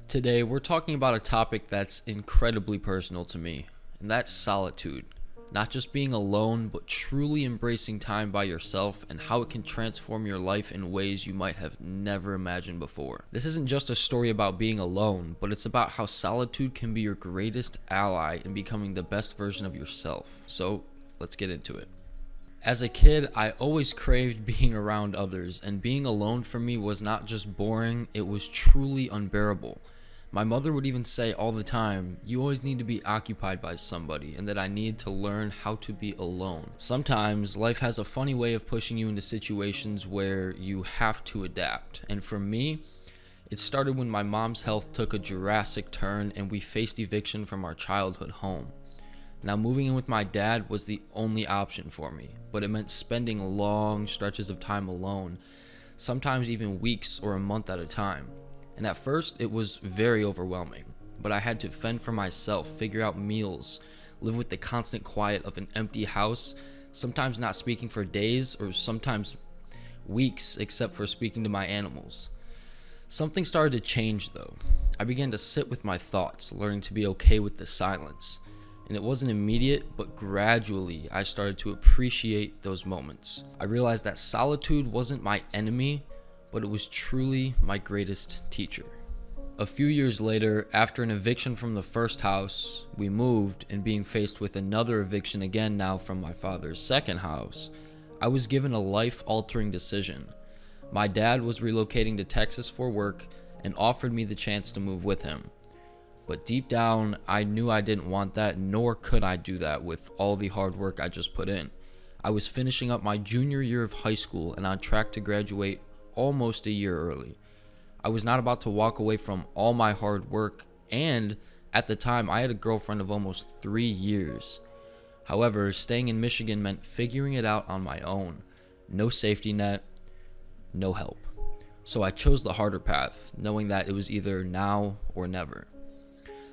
Today, we're talking about a topic that's incredibly personal to me, and that's solitude. Not just being alone, but truly embracing time by yourself and how it can transform your life in ways you might have never imagined before. This isn't just a story about being alone, but it's about how solitude can be your greatest ally in becoming the best version of yourself. So, let's get into it. As a kid, I always craved being around others, and being alone for me was not just boring, it was truly unbearable. My mother would even say all the time, "You always need to be occupied by somebody," and that I need to learn how to be alone. Sometimes, life has a funny way of pushing you into situations where you have to adapt, and for me, it started when my mom's health took a drastic turn and we faced eviction from our childhood home. Now, moving in with my dad was the only option for me, but it meant spending long stretches of time alone, sometimes even weeks or a month at a time. And at first, it was very overwhelming, but I had to fend for myself, figure out meals, live with the constant quiet of an empty house, sometimes not speaking for days or sometimes weeks except for speaking to my animals. Something started to change though. I began to sit with my thoughts, learning to be okay with the silence. And it wasn't immediate, but gradually I started to appreciate those moments. I realized that solitude wasn't my enemy, but it was truly my greatest teacher. A few years later, after an eviction from the first house, we moved, and being faced with another eviction again now from my father's second house, I was given a life-altering decision. My dad was relocating to Texas for work and offered me the chance to move with him. But deep down, I knew I didn't want that, nor could I do that with all the hard work I just put in. I was finishing up my junior year of high school and on track to graduate almost a year early. I was not about to walk away from all my hard work, and at the time I had a girlfriend of almost 3 years. However, staying in Michigan meant figuring it out on my own. No safety net, no help. So I chose the harder path, knowing that it was either now or never.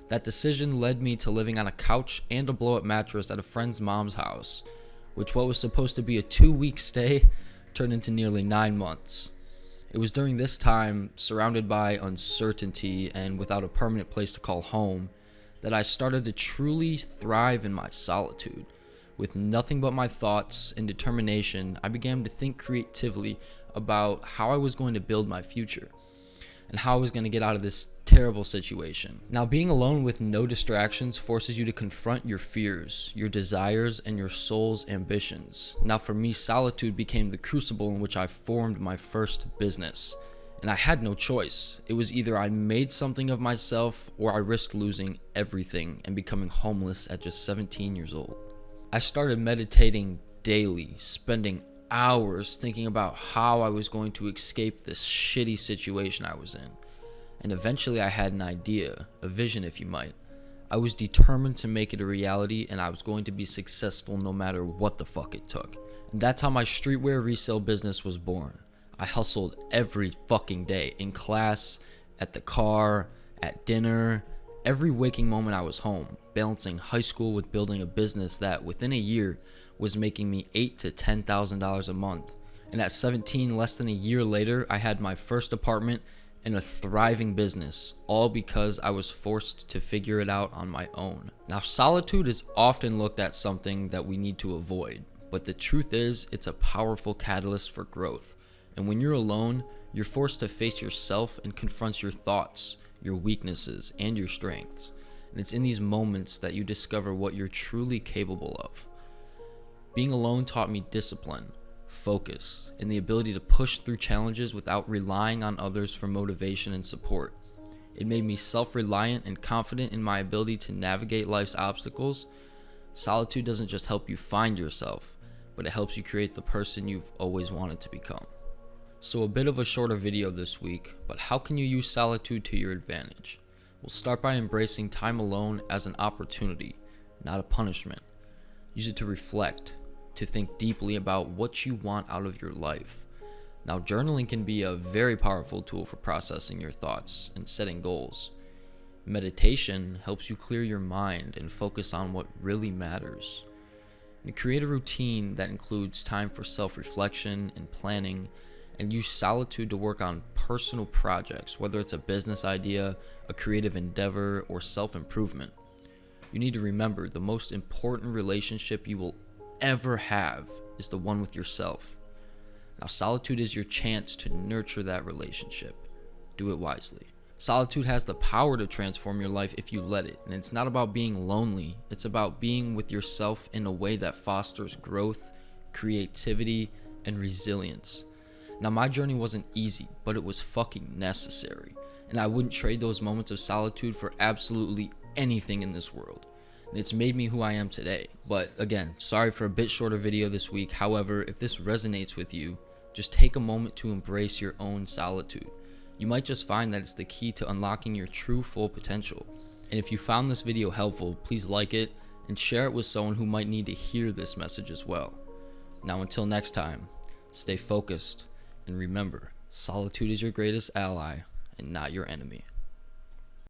That decision led me to living on a couch and a blow-up mattress at a friend's mom's house, which what was supposed to be a 2-week stay turned into nearly 9 months. It was during this time, surrounded by uncertainty and without a permanent place to call home, that I started to truly thrive in my solitude. With nothing but my thoughts and determination, I began to think creatively about how I was going to build my future and how I was going to get out of this terrible situation. Now, being alone with no distractions forces you to confront your fears, your desires, and your soul's ambitions. Now, for me, solitude became the crucible in which I formed my first business. And I had no choice. It was either I made something of myself or I risked losing everything and becoming homeless at just 17 years old. I started meditating daily, spending hours thinking about how I was going to escape this shitty situation I was in. And eventually I had an idea, a vision if you might. I was determined to make it a reality, and I was going to be successful no matter what the fuck it took. And that's how my streetwear resale business was born. I hustled every fucking day, in class, at the car, at dinner, every waking moment I was home, balancing high school with building a business that within a year was making me $8,000 to $10,000 a month. And at 17, less than a year later, I had my first apartment and a thriving business, all because I was forced to figure it out on my own. Now, solitude is often looked at something that we need to avoid, but the truth is, it's a powerful catalyst for growth. And when you're alone, you're forced to face yourself and confront your thoughts, your weaknesses, and your strengths. And it's in these moments that you discover what you're truly capable of. Being alone taught me discipline, focus, and the ability to push through challenges without relying on others for motivation and support. It made me self-reliant and confident in my ability to navigate life's obstacles. Solitude doesn't just help you find yourself, but it helps you create the person you've always wanted to become. So a bit of a shorter video this week, but how can you use solitude to your advantage? We'll start by embracing time alone as an opportunity, not a punishment. Use it to reflect, to think deeply about what you want out of your life. Now, journaling can be a very powerful tool for processing your thoughts and setting goals. Meditation helps you clear your mind and focus on what really matters. And create a routine that includes time for self-reflection and planning, and use solitude to work on personal projects, whether it's a business idea, a creative endeavor, or self-improvement. You need to remember the most important relationship you will ever have is the one with yourself. Now, solitude is your chance to nurture that relationship. Do it wisely. Solitude has the power to transform your life if you let it. And it's not about being lonely. It's about being with yourself in a way that fosters growth, creativity, and resilience. Now, my journey wasn't easy, but it was fucking necessary. And I wouldn't trade those moments of solitude for absolutely anything in this world. And it's made me who I am today. But again, sorry for a bit shorter video this week. However, if this resonates with you, just take a moment to embrace your own solitude. You might just find that it's the key to unlocking your true full potential. And if you found this video helpful, please like it and share it with someone who might need to hear this message as well. Now, until next time, stay focused and remember, solitude is your greatest ally and not your enemy.